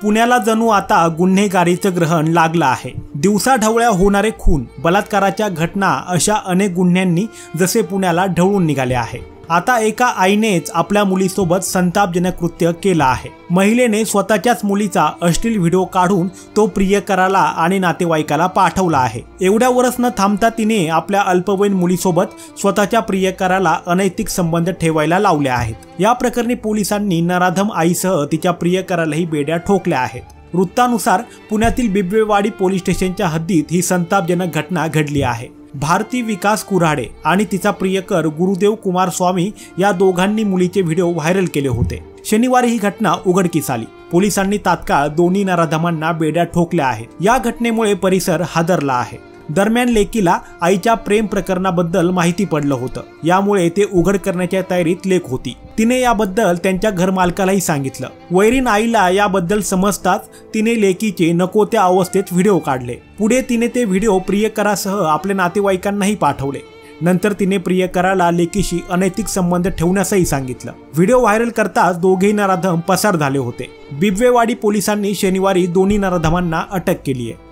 पुण्याला जणू आता गुन्हेगारीचं ग्रहण लागलं आहे। दिवसाढवळ्या होणारे खून, बलात्काराच्या घटना अशा अनेक गुन्ह्यांनी जसे पुण्याला ढवळून निघाले आहे। आता एका आईनेच आपल्या मुलीसोबत संतापजनक कृत्य केलं आहे। महिलेने स्वतःच्याच मुलीचा अश्लील व्हिडिओ काढून तो प्रियकराला आणि नातेवाईकाला पाठवला आहे। एवढ्यावरच न थांबता तिने आपल्या अल्पवयीन मुलीसोबत स्वतःच्या प्रियकराला अनैतिक संबंध ठेवायला लावले आहेत। या प्रकरणी पोलिसांनी नराधम आईसह तिच्या प्रियकरालाही बेड्या ठोकल्या आहेत। वृत्तानुसार पुण्यातील बिबवेवाडी पोलीस स्टेशनच्या हद्दीत ही संतापजनक घटना घडली आहे। भारती विकास कुऱ्हाडे आणि तिचा प्रियकर गुरुदेव कुमार स्वामी या दोघांनी मुलीचे व्हिडिओ व्हायरल केले होते। शनिवारी ही घटना उघडकीस आली। पोलिसांनी तात्काळ दोन्ही नराधमांना बेड्या ठोकल्या आहेत। या घटनेमुळे परिसर हादरला आहे। दरम्यान लेकीला आईच्या प्रेम प्रकरणाबद्दल माहिती पडलं होतं, यामुळे ते उघड करण्याच्या तयारीत लेक होती। तिने याबद्दल त्यांच्या घरमालकालाही सांगितलं। वैरीण आईला याबद्दल समजताच तिने लेकीचे नको त्या अवस्थेत व्हिडिओ काढले। पुढे तिने ते व्हिडिओ प्रियकरासह आपल्या नातेवाईकांनाही पाठवले। नंतर तिने प्रियकराला लेकीशी अनैतिक संबंध ठेवण्यासही सांगितलं। व्हिडिओ व्हायरल करताच दोघेही नराधम पसार झाले होते। बिबवेवाडी पोलिसांनी शनिवारी दोन्ही नराधमांना अटक केली आहे।